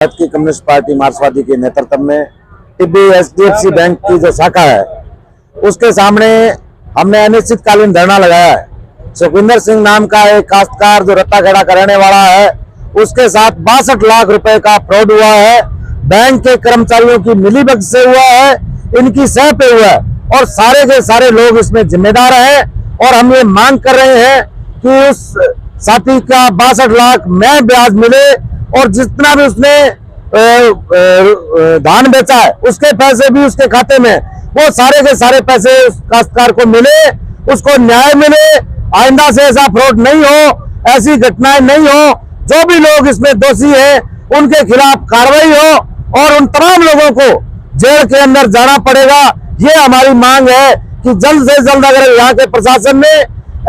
भारत की communist party मार्क्सवादी के नेतृत्व में टिब्बी HDFC बैंक की जो शाखा है उसके सामने हमने अनिश्चितकालीन धरना लगाया है। सुखविंदर सिंह नाम का एक काश्तकार जो रत्ताखेड़ा का रहने वाला है उसके साथ 62 लाख रुपए का फ्रॉड हुआ है। बैंक के कर्मचारियों की मिलीभगत से हुआ है, इनकी सह पे हुआ है और सारे के सारे लोग इसमें जिम्मेदार हैं। और हम ये मांग कर रहे हैं कि उस साथी का 62 लाख में ब्याज मिले और जितना भी उसने धान बेचा है उसके पैसे भी उसके खाते में, वो सारे के सारे पैसे उस काश्तकार को मिले, उसको न्याय मिले। आइंदा से ऐसा फ्रॉड नहीं हो, ऐसी घटनाएं नहीं हो। जो भी लोग इसमें दोषी है उनके खिलाफ कार्रवाई हो और उन तमाम लोगों को जेल के अंदर जाना पड़ेगा। ये हमारी मांग है कि जल्द से जल्द अगर यहाँ के प्रशासन ने,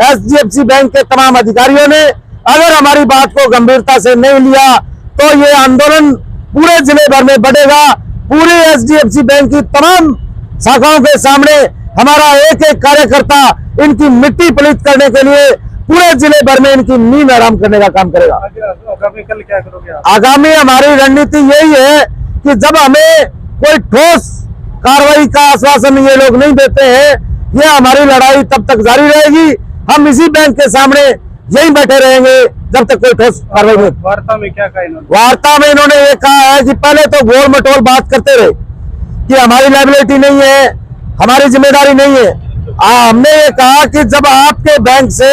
HDFC बैंक के तमाम अधिकारियों ने अगर हमारी बात को गंभीरता से नहीं लिया तो ये आंदोलन पूरे जिले भर में बढ़ेगा। पूरे HDFC बैंक की तमाम शाखाओं के सामने हमारा एक एक कार्यकर्ता इनकी मिट्टी पलीत करने के लिए पूरे जिले भर में इनकी नींद आराम करने का काम करेगा। आगामी कल क्या करोगे? आगामी हमारी रणनीति यही है कि जब हमें कोई ठोस कार्रवाई का आश्वासन ये लोग नहीं देते हैं, ये हमारी लड़ाई तब तक जारी रहेगी। हम इसी बैंक के सामने यही बैठे रहेंगे जब तक कोई ठोस कार्रवाई नहीं। वार्ता में क्या कहा इन्होंने? वार्ता में इन्होंने ये कहा है कि पहले तो गोल मटोल बात करते रहे कि हमारी लायबिलिटी नहीं है, हमारी जिम्मेदारी नहीं है। हमने ये कहा कि जब आपके बैंक से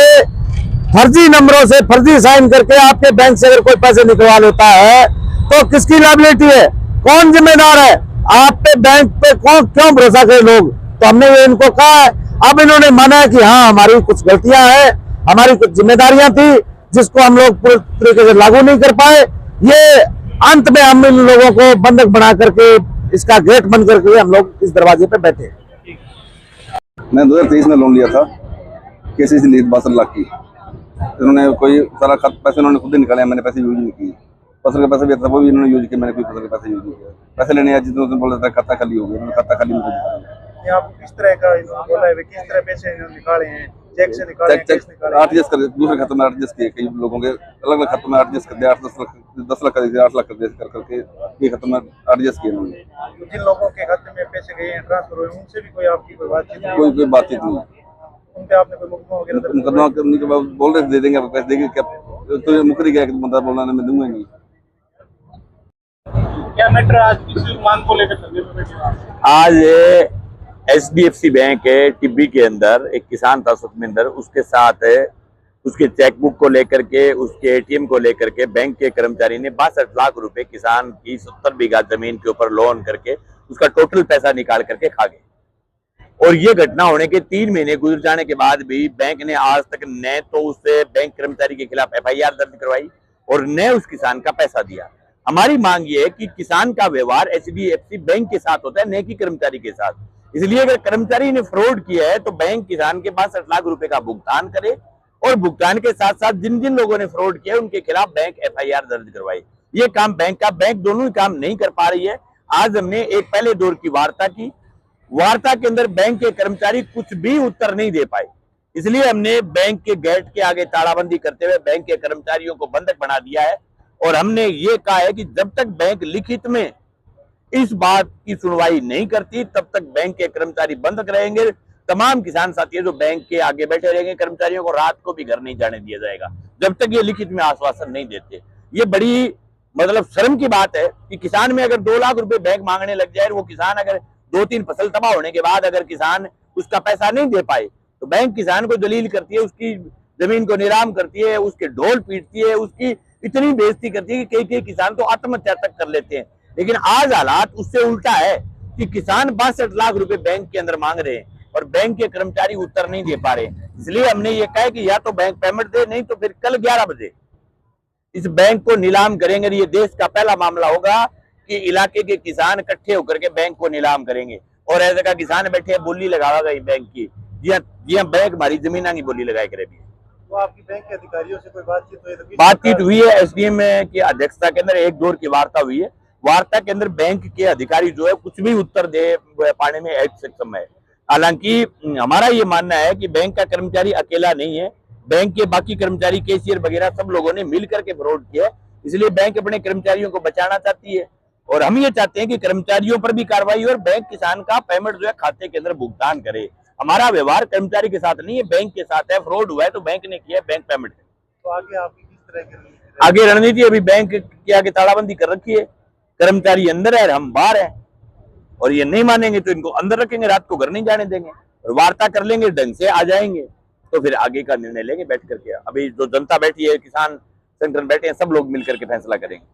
फर्जी नंबरों से फर्जी साइन करके आपके बैंक से अगर कोई पैसे निकलवा लेता है तो किसकी लायबिलिटी है, कौन जिम्मेदार है? आप पे बैंक पे कौन क्यों भरोसा करे लोग? तो हमने ये इनको कहा है। अब इन्होंने माना है कि हाँ हमारी कुछ गलतियां हैं, हमारी कुछ जिम्मेदारियां थी जिसको हम लोग पूरी तरीके से लागू नहीं कर पाए। ये अंत में हम इन लोगों को बंधक बना करके इसका गेट बंद करके हम लोग इस दरवाजे पे बैठे। मैं 2023 में लोन लिया था KCC लीड 62 लाख की। इन्होंने कोई सारा पैसे उन्होंने खुद ही निकाले, मैंने पैसे यूज नहीं किए। फसल के पैसे भी था वो भी इन्होंने यूज किया, मैंने कोई फसल के पैसे यूज नहीं किया। पैसे लेने आए जितने बोल रहा था खाता खाली हो गया, खाता खाली मुझे ये आपको किस तरह का इन्होंने बोला है, किस तरह पैसे इन्होंने निकाले हैं? चेक से निकाले हैं, कैश निकाले हैं? एडजस्ट कर दूसरे खाते में एडजस्ट किए, कई लोगों के अलग अलग खातों में एडजस्ट कर दिया। 10 लाख कर दिया, 8 लाख कर दिया, कर करके ये खातों में एडजस्ट किए इन्होंने। तो जिन लोगों के खाते में पैसे गए हैं, ट्रांसफर हुए, उनसे भी कोई आपकी कोई बातचीत नहीं? कोई बातचीत नहीं। उन पे आपने कोई मुकदमा वगैरह दर्ज मुकदमा करने के बाद बोल रहे दे देंगे आपको पैसे, देंगे क्या? तो मुकरी गया कि बंदा बोलना मैं दूंगा नहीं। क्या मैटर आज किसी मांग को लेकर चल रहे हैं? आज HDFC बैंक है टिब्बी के अंदर एक किसान था सुखविंदर, उसके साथ उसके चेकबुक को लेकर के, उसके ATM को लेकर के बैंक के कर्मचारी ने 62 लाख रुपए किसान की 70 बीघा जमीन के ऊपर लोन करके उसका टोटल पैसा निकाल करके खा गए। और ये घटना होने के 3 महीने गुजर जाने के बाद भी बैंक ने आज तक न तो उस बैंक कर्मचारी के खिलाफ FIR दर्ज करवाई और न उस किसान का पैसा दिया। हमारी मांग ये है कि किसान का व्यवहार HDFC बैंक के साथ होता है, न कि कर्मचारी के साथ। इसलिए अगर कर्मचारी ने फ्रॉड किया है तो बैंक किसान के 62 लाख रुपए का भुगतान करे और भुगतान के साथ साथ जिन जिन लोगों ने फ्रॉड किया उनके खिलाफ बैंक FIR दर्ज करवाई। ये काम बैंक दोनों ही काम नहीं कर पा रही है। आज हमने एक पहले दौर की वार्ता की, वार्ता के अंदर बैंक के कर्मचारी कुछ भी उत्तर नहीं दे पाए। इसलिए हमने बैंक के गेट के आगे तालाबंदी करते हुए बैंक के कर्मचारियों को बंधक बना दिया है और हमने ये कहा है कि जब तक बैंक लिखित में इस बात की सुनवाई नहीं करती तब तक बैंक के कर्मचारी बंधक रहेंगे। तमाम किसान साथी जो बैंक के आगे बैठे रहेंगे, कर्मचारियों को रात को भी घर नहीं जाने दिया जाएगा जब तक ये लिखित में आश्वासन नहीं देते। ये बड़ी मतलब शर्म की बात है कि किसान में अगर 2 लाख रुपए बैंक मांगने लग जाए, वो किसान अगर 2-3 फसल तबाह होने के बाद अगर किसान उसका पैसा नहीं दे पाए तो बैंक किसान को दलील करती है, उसकी जमीन को नीलाम करती है, उसके ढोल पीटती है, उसकी इतनी बेइज्जती करती है कि कई किसान तो आत्महत्या तक कर लेते हैं। लेकिन आज हालात उससे उल्टा है कि किसान 62 लाख रुपए बैंक के अंदर मांग रहे हैं और बैंक के कर्मचारी उत्तर नहीं दे पा रहे। इसलिए हमने ये कहा कि या तो बैंक पेमेंट दे, नहीं तो फिर कल 11 बजे इस बैंक को नीलाम करेंगे। ये देश का पहला मामला होगा कि इलाके के किसान इकट्ठे होकर के बैंक को नीलाम करेंगे और ऐसे का किसान बैठे बोली लगावा गई बैंक की। जी हाँ, बैंक हमारी जमीन की बोली लगाए करे भी। तो आपकी बैंक के अधिकारियों से कोई बातचीत हुई? बातचीत हुई है, SDM की अध्यक्षता के अंदर एक दौर की वार्ता हुई है। वार्ता के अंदर बैंक के अधिकारी जो है कुछ भी उत्तर दे पाने में सक्षम है। हालांकि हमारा ये मानना है कि बैंक का कर्मचारी अकेला नहीं है, बैंक के बाकी कर्मचारी, कैशियर वगैरह सब लोगों ने मिल करके फ्रॉड किया है। इसलिए बैंक अपने कर्मचारियों को बचाना चाहती है और हम ये चाहते हैं कि कर्मचारियों पर भी कार्रवाई हो और बैंक किसान का पेमेंट जो है खाते के अंदर भुगतान करे। हमारा व्यवहार कर्मचारी के साथ नहीं है, बैंक के साथ है। फ्रॉड हुआ है तो बैंक ने किया, बैंक पेमेंट करे। तो आगे आपकी किस तरह की रणनीति रहेगी? आगे रणनीति अभी बैंक के आगे तालाबंदी कर रखी है, कर्मचारी अंदर है और हम बाहर है, और ये नहीं मानेंगे तो इनको अंदर रखेंगे, रात को घर नहीं जाने देंगे और वार्ता कर लेंगे, ढंग से आ जाएंगे तो फिर आगे का निर्णय लेंगे बैठ करके। अभी जो जनता बैठी है, किसान संगठन बैठे हैं, सब लोग मिलकर के फैसला करेंगे।